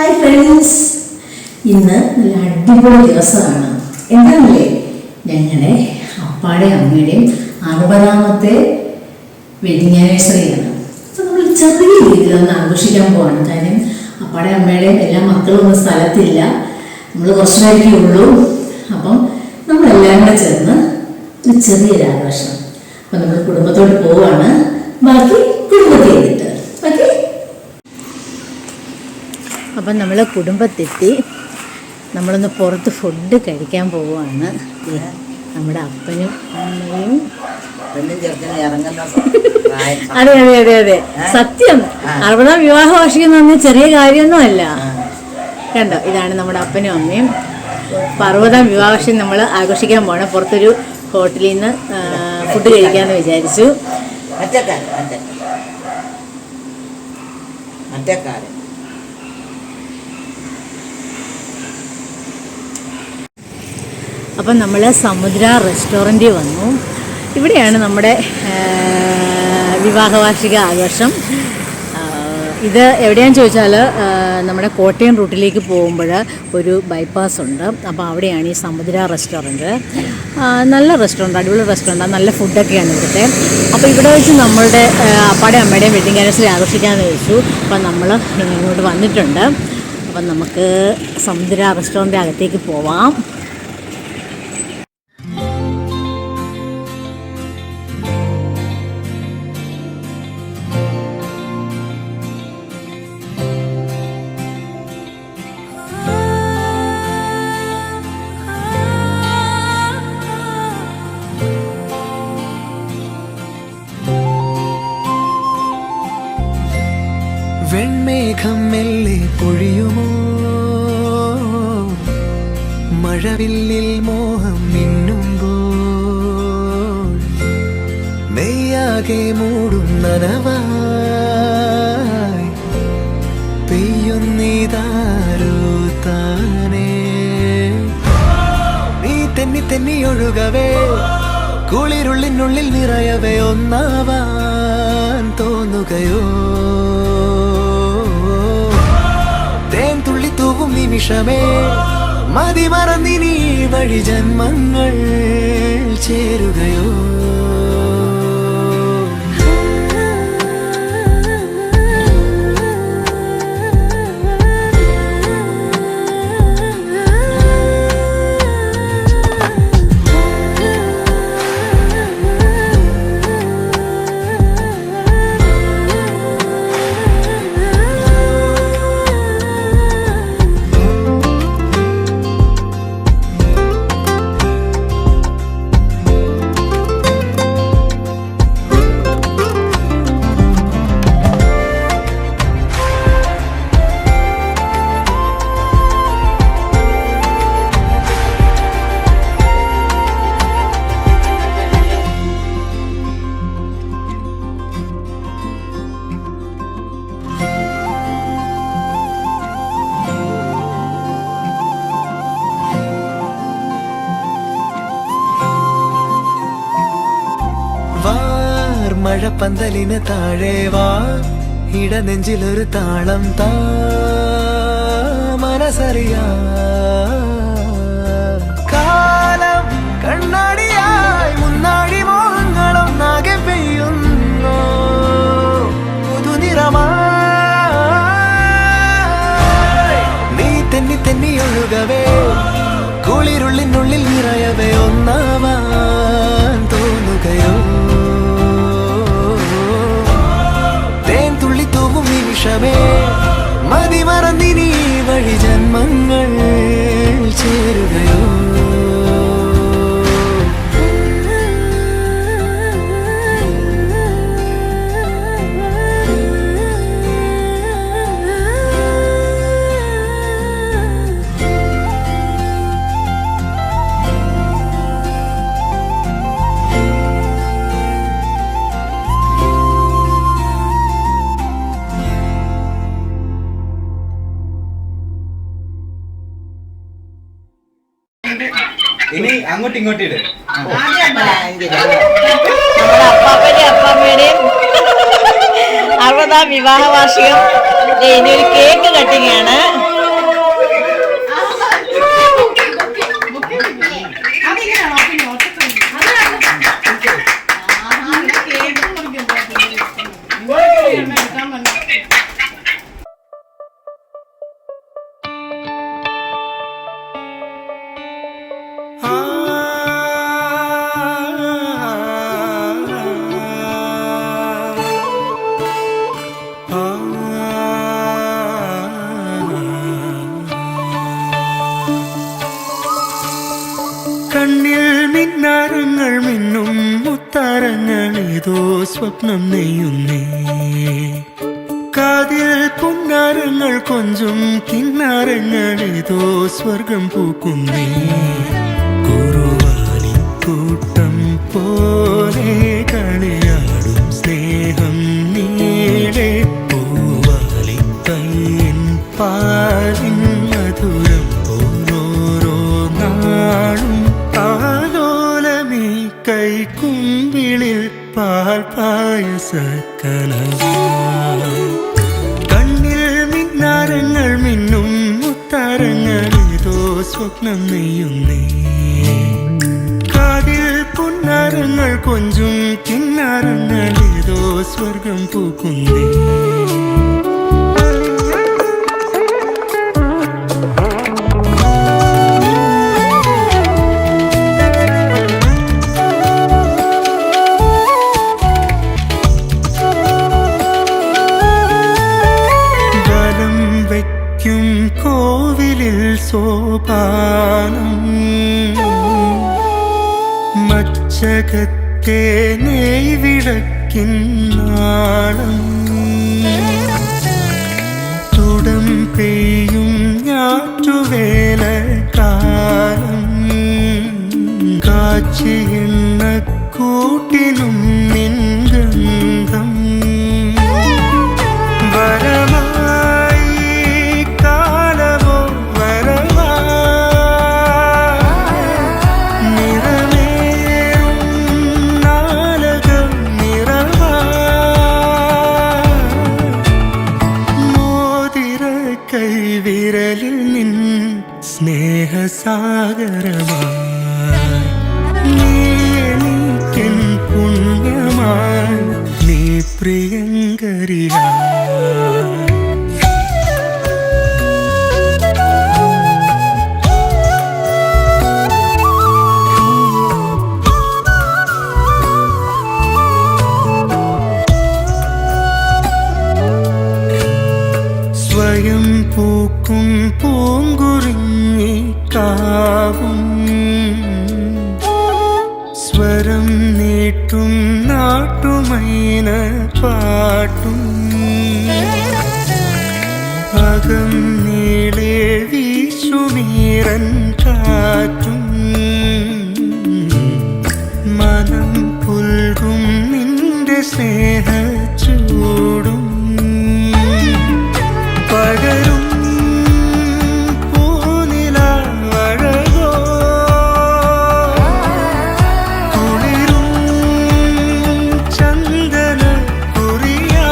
Hi friends, ഇന്ന് നല്ല അടിപൊളി ദിവസമാണ്. എന്താണല്ലേ, ഞങ്ങളുടെ അപ്പാടെ അമ്മയുടെയും 60ാമത്തെ വെഡിങ് ആനിവേഴ്സറിയാണ്. അപ്പോൾ നമ്മൾ ചെറിയ രീതിയിലൊന്ന് ആഘോഷിക്കാൻ പോവാണ്. കാര്യം അപ്പാടെ അമ്മയുടെയും എല്ലാ മക്കളും ഒന്നും സ്ഥലത്തില്ല, നമ്മൾ കുറച്ച് പേരേ ഉള്ളൂ. അപ്പം നമ്മളെല്ലാം കൂടെ ചേർന്ന് ഒരു ചെറിയൊരു ആഘോഷം. അപ്പം നമ്മൾ കുടുംബത്തോട് പോവാണ്, ബാക്കി കുടുംബത്തിൽ ചെയ്തിട്ട് ഓക്കെ. അപ്പം നമ്മൾ കുടുംബത്തെത്തി, നമ്മളൊന്ന് പുറത്ത് ഫുഡ് കഴിക്കാൻ പോവുകയാണ്. നമ്മുടെ അപ്പനും അമ്മയും. അതെ അതെ അതെ അതെ, സത്യം. 60ാം വിവാഹ വാർഷികം എന്ന് പറഞ്ഞാൽ ചെറിയ കാര്യമൊന്നും അല്ല. കണ്ടോ, ഇതാണ് നമ്മുടെ അപ്പനും അമ്മയും. 60ാം വിവാഹ വാർഷികം നമ്മൾ ആഘോഷിക്കാൻ പോകണം. പുറത്തൊരു ഹോട്ടലിൽ നിന്ന് ഫുഡ് കഴിക്കാമെന്ന് വിചാരിച്ചു. അപ്പം നമ്മൾ സമുദ്ര റെസ്റ്റോറൻറ്റിൽ വന്നു. ഇവിടെയാണ് നമ്മുടെ വിവാഹ വാർഷിക ആഘോഷം. ഇത് എവിടെയാണെന്ന് ചോദിച്ചാൽ നമ്മുടെ കോട്ടയം റൂട്ടിലേക്ക് പോകുമ്പോൾ ഒരു ബൈപ്പാസ് ഉണ്ട്. അപ്പോൾ അവിടെയാണ് ഈ സമുദ്ര റെസ്റ്റോറൻറ്റ്. നല്ല റെസ്റ്റോറൻറ്റ്, അടിപൊളി റെസ്റ്റോറൻറ്റാണ്, നല്ല ഫുഡൊക്കെയാണ് ഇവിടുത്തെ. അപ്പോൾ ഇവിടെ വെച്ച് നമ്മളുടെ അപ്പാടെ അമ്മയുടെയും വെഡിങ് ആനിവേഴ്സറി ആഘോഷിക്കാമെന്ന് ചോദിച്ചു. അപ്പം നമ്മൾ ഇങ്ങോട്ട് വന്നിട്ടുണ്ട്. അപ്പം നമുക്ക് സമുദ്ര റെസ്റ്റോറൻറ്റ് അകത്തേക്ക് പോവാം. വെൺമേഘം മെല്ലെ പൊഴിയുമോ, മഴവില്ലിൽ മോഹം മിന്നുമ്പോൾ, നെയ്യാകെ മൂടും നനവായി പെയ്യുന്നിതാരോ താനേ. നീ തെന്നി തെന്നി ഒഴുകവേ, കുളിരുള്ളിനുള്ളിൽ നിറയവേ, ഒന്നാവാൻ തോന്നുകയോ. തേൻ തുള്ളി തൂവും നിമിഷമേ, മതി മറന്നിനി വഴി ജന്മങ്ങൾ ചേരുകയോ. മഴപ്പന്തലിന് താഴെ വാ, ഇടനെഞ്ചിലൊരു താളം താ, മനസ്സറിയാ. കാലം കണ്ണാടിയായി മുന്നാടി മോഹങ്ങളും നാകെ പെയ്യുന്നു പുതുനിറമായി. നീ തെന്നി തെന്നി ഒഴുകവേ, കുളിരുള്ളിനുള്ളിൽ നിറയവേ, ഒന്നാവാൻ തോന്നുകയോ. നിമിഷമേ, മതി മറന്നിനി വഴി ജന്മങ്ങൾ ചേരുകയോ. ഇനി അങ്ങോട്ടും ഇങ്ങോട്ടും ഇട്. അപ്പാപ്പന്റെയും 60ാം വിവാഹ വാർഷികം. ഇനി ഒരു കേക്ക് കട്ടിങ് ആണ്. കണ്ണിൽ മിന്നാരങ്ങൾ മിന്നും മുത്താരങ്ങൾ ഏതോ സ്വപ്നം നെയ്യുന്നേ. കാതിൽ പുന്നാരങ്ങൾ കൊഞ്ചും കിന്നാരങ്ങൾ ഏതോ സ്വർഗം പൂക്കുന്നേ. കുറുവാലി കൂട്ടം പോലെ കളിയാടും സ്നേഹം നീളെ. പൂവാലി തയ്യൻ പാലിൻ മധുരം ഓരോരോ നാളും. ആലോലമീ കൈക്കുമ്പിളിൽ പാൽ പായസക്കനവായി. കണ്ണിൽ മിന്നാരങ്ങൾ മിന്നും മുത്താരങ്ങൾ ഏതോ സ്വപ്നം നെയ്യുന്നേ. കാതിൽ പുന്നാരങ്ങൾ കൊഞ്ചും കിന്നാരങ്ങൾ ഏതോ സ്വർഗം പൂക്കുന്നേ. കോവിലിൽ സോപാനം മച്ചകത്തെ നെയ്വിളക്കിൻ നാളം. തുടം പെയ്യും ഞാറ്റുവേല കാലം. കാച്ചിയെണ്ണ കൂട്ടിനും നിൻ ഗന്ധം. വിരലിൽ നിൻ സ്നേഹസാഗരമായി. നീ എനിക്കൻ പുണ്യമായി, നീ പ്രിയങ്കരിയായി. സ്വയം പൂക്കും പൂങ്കുറിഞ്ഞി കാവും. സ്വരം നീട്ടും നാട്ടുമൈന പാട്ടും. അകം നീളെ വീശുമീറൻ കാറ്റും. മനം പുൽകും നിന്റെ സ്നേഹച്ചൂടും. പകരും പൂനിലാവഴകോ കുളിരും ചന്ദന കുറിയാ.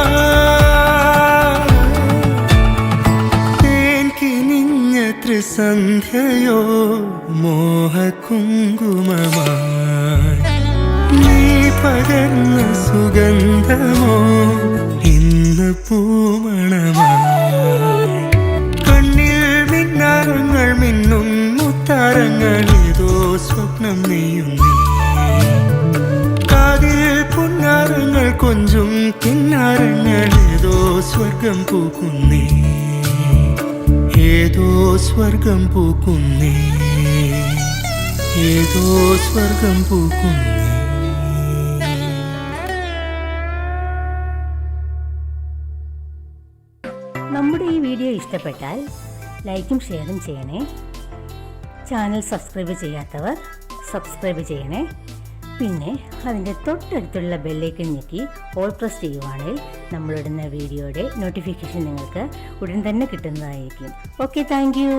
തേൻ കിനിഞ്ഞ ത്രിസന്ധ്യയോ മോഹകുങ്കുമമായി. നീ പകർന്ന സുഗന്ധമോ ഇന്ന് പൂമണമായി. കണ്ണിൽ മിന്നാരങ്ങൾ മിന്നും മുത്താരങ്ങൾ ഏതോ സ്വപ്നം നെയ്യുന്നേ. കാതിൽ പുന്നാരങ്ങൾ കൊഞ്ചും കിന്നാരങ്ങൾ ഏതോ സ്വർഗം പൂക്കുന്നേ. ഏതോ സ്വർഗം പൂക്കുന്നേ. ഏതോ സ്വർഗം പൂക്കുന്നേ. നമ്മുടെ ഈ വീഡിയോ ഇഷ്ടപ്പെട്ടാൽ ലൈക്കും ഷെയറും ചെയ്യണേ. ചാനൽ സബ്സ്ക്രൈബ് ചെയ്യാത്തവർ സബ്സ്ക്രൈബ് ചെയ്യണേ. പിന്നെ അതിൻ്റെ തൊട്ടടുത്തുള്ള ബെല്ലൈക്കൺ ഞെക്കി ഓൾ പ്രസ് ചെയ്യുവാണെങ്കിൽ നമ്മളിടുന്ന വീഡിയോയുടെ നോട്ടിഫിക്കേഷൻ നിങ്ങൾക്ക് ഉടൻ തന്നെ കിട്ടുന്നതായിരിക്കും. Okay, thank you.